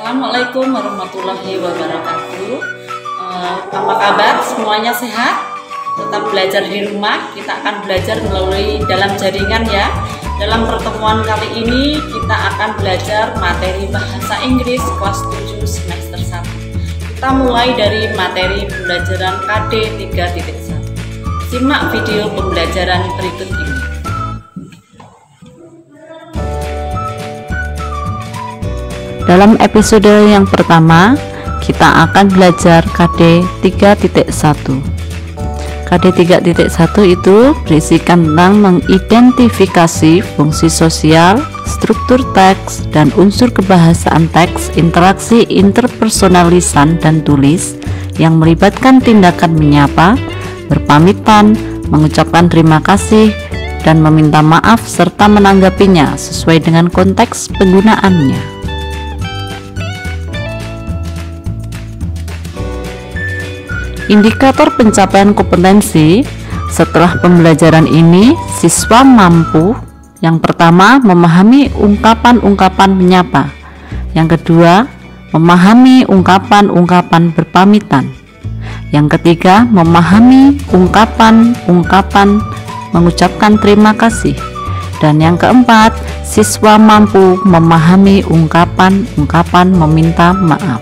Assalamualaikum warahmatullahi wabarakatuh. Apa kabar? Semuanya sehat? Tetap belajar di rumah. Kita akan belajar melalui dalam jaringan ya. Dalam pertemuan kali ini kita akan belajar materi bahasa Inggris kelas 7 semester 1. Kita mulai dari materi pembelajaran KD 3.1. Simak video pembelajaran berikut ini. Dalam episode yang pertama, kita akan belajar KD 3.1. KD 3.1 itu berisikan tentang mengidentifikasi fungsi sosial, struktur teks, dan unsur kebahasaan teks, interaksi interpersonalisan dan tulis yang melibatkan tindakan menyapa, berpamitan, mengucapkan terima kasih, dan meminta maaf serta menanggapinya sesuai dengan konteks penggunaannya. Indikator pencapaian kompetensi setelah pembelajaran ini, siswa mampu yang pertama memahami ungkapan-ungkapan menyapa, yang kedua memahami ungkapan-ungkapan berpamitan, yang ketiga memahami ungkapan-ungkapan mengucapkan terima kasih, dan yang keempat siswa mampu memahami ungkapan-ungkapan meminta maaf.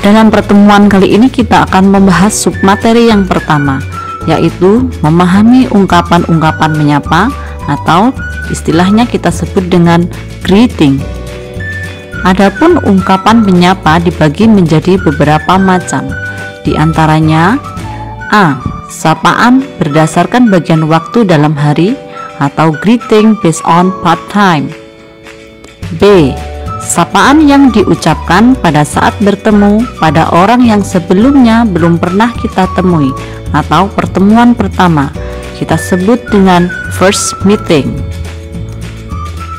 Dalam pertemuan kali ini kita akan membahas submateri yang pertama, yaitu memahami ungkapan-ungkapan menyapa atau istilahnya kita sebut dengan greeting. Adapun ungkapan menyapa dibagi menjadi beberapa macam. Di antaranya A. Sapaan berdasarkan bagian waktu dalam hari atau greeting based on part time. B. Sapaan yang diucapkan pada saat bertemu pada orang yang sebelumnya belum pernah kita temui atau pertemuan pertama, kita sebut dengan first meeting.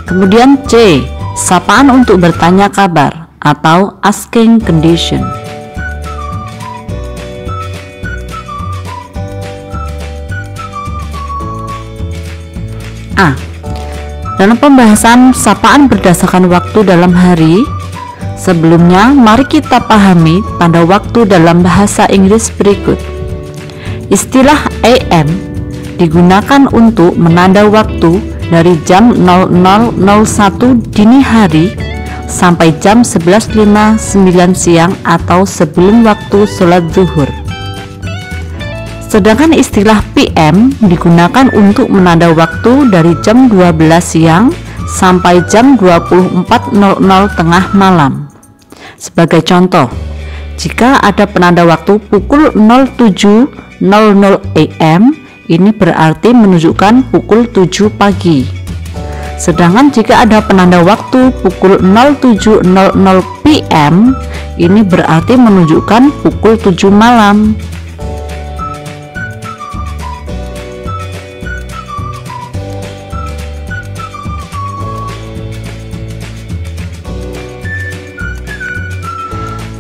Kemudian C. Sapaan untuk bertanya kabar atau asking condition. A. Dalam pembahasan sapaan berdasarkan waktu dalam hari, sebelumnya mari kita pahami tanda waktu dalam bahasa Inggris berikut. Istilah AM digunakan untuk menanda waktu dari jam 00.01 dini hari sampai jam 11.59 siang atau sebelum waktu sholat zuhur. Sedangkan istilah PM digunakan untuk menanda waktu dari jam 12 siang sampai jam 24.00 tengah malam. Sebagai contoh, jika ada penanda waktu pukul 07.00 AM, ini berarti menunjukkan pukul 7 pagi. Sedangkan jika ada penanda waktu pukul 07.00 PM, ini berarti menunjukkan pukul 7 malam.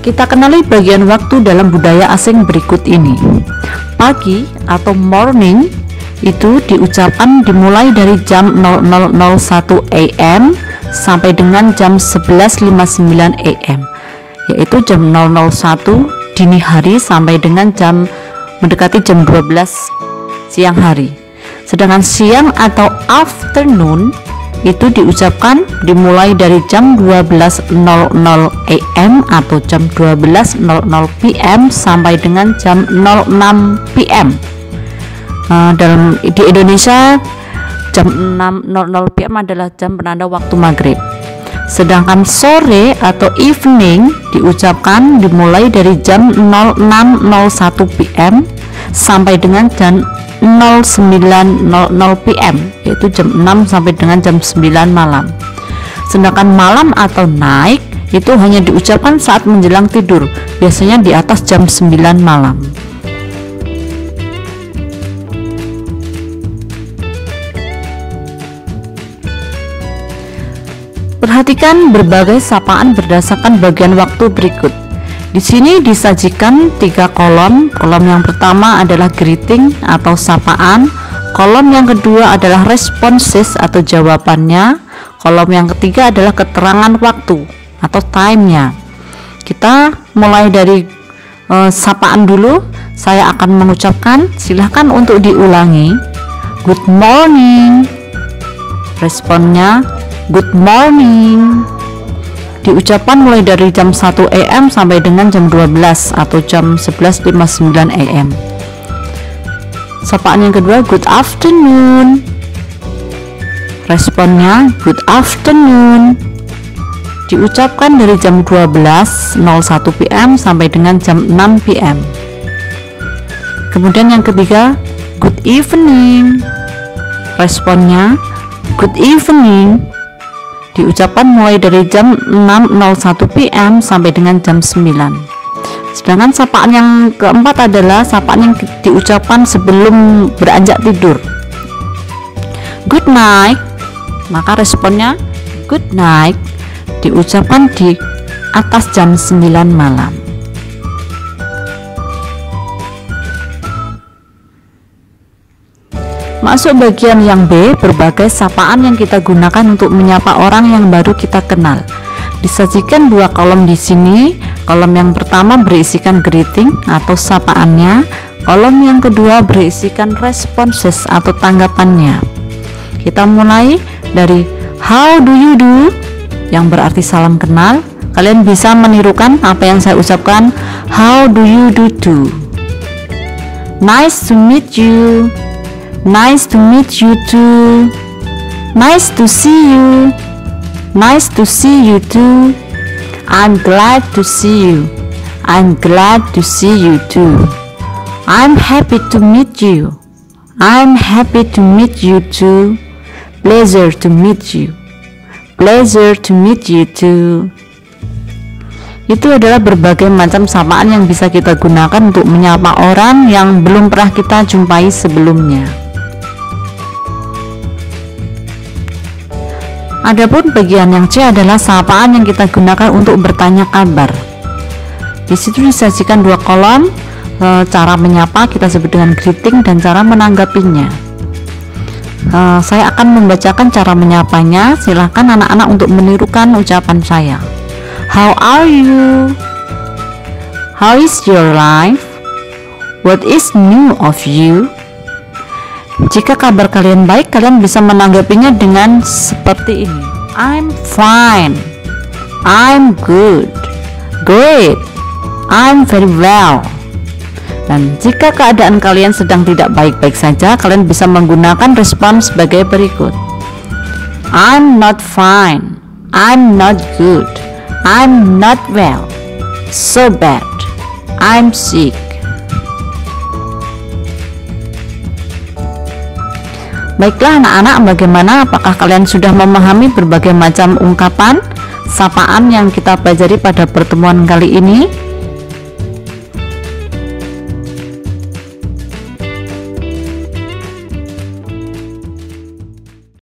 Kita kenali bagian waktu dalam budaya asing berikut ini. Pagi atau morning itu diucapkan dimulai dari jam 00.01 AM sampai dengan jam 11.59 AM, yaitu jam 001 dini hari sampai dengan jam mendekati jam 12 siang hari. Sedangkan siang atau afternoon itu diucapkan dimulai dari jam 12.00 AM atau jam 12.00 PM sampai dengan jam 06 PM. Di Indonesia jam 6.00 PM adalah jam penanda waktu maghrib. Sedangkan sore atau evening diucapkan dimulai dari jam 06.01 PM sampai dengan jam 09.00 PM, yaitu jam 6 sampai dengan jam 9 malam. Sedangkan malam atau night itu hanya diucapkan saat menjelang tidur, biasanya di atas jam 9 malam. Perhatikan berbagai sapaan berdasarkan bagian waktu berikut. Di sini disajikan 3 kolom. Kolom yang pertama adalah greeting atau sapaan, Kolom yang kedua adalah responses atau jawabannya. Kolom yang ketiga adalah keterangan waktu atau time-nya. Kita mulai dari sapaan dulu. Saya akan mengucapkan, silahkan untuk diulangi. Good morning. Responnya good morning. Diucapkan mulai dari jam 1 AM sampai dengan jam 12 atau jam 11.59 AM. Sapaan yang kedua good afternoon. Responnya good afternoon. Diucapkan dari jam 12.01 PM sampai dengan jam 6 PM. Kemudian yang ketiga good evening. Responnya good evening. Diucapkan mulai dari jam 6.01 PM sampai dengan jam 9. Sedangkan sapaan yang keempat adalah sapaan yang diucapkan sebelum beranjak tidur. Good night. Maka responnya good night diucapkan di atas jam 9 malam. Masuk bagian yang B, berbagai sapaan yang kita gunakan untuk menyapa orang yang baru kita kenal. Disajikan dua kolom di sini. Kolom yang pertama berisikan greeting atau sapaannya. Kolom yang kedua berisikan responses atau tanggapannya. Kita mulai dari how do you do, yang berarti salam kenal. Kalian bisa menirukan apa yang saya ucapkan. How do you do too? Nice to meet you. Nice to meet you too. Nice to see you. Nice to see you too. I'm glad to see you. I'm glad to see you too. I'm happy to meet you. I'm happy to meet you too. Pleasure to meet you. Pleasure to meet you too. Itu adalah berbagai macam sapaan yang bisa kita gunakan untuk menyapa orang yang belum pernah kita jumpai sebelumnya. Adapun bagian yang C adalah sapaan yang kita gunakan untuk bertanya kabar. Di situ disajikan dua kolom, cara menyapa kita sebut dengan greeting dan cara menanggapinya. Saya akan membacakan cara menyapanya. Silahkan anak-anak untuk menirukan ucapan saya. How are you? How is your life? What is new of you? Jika kabar kalian baik, kalian bisa menanggapinya dengan seperti ini. I'm fine. I'm good. Great. I'm very well. Dan jika keadaan kalian sedang tidak baik-baik saja, kalian bisa menggunakan respon sebagai berikut. I'm not fine. I'm not good. I'm not well. So bad. I'm sick. Baiklah anak-anak, bagaimana? Apakah kalian sudah memahami berbagai macam ungkapan, sapaan yang kita pelajari pada pertemuan kali ini?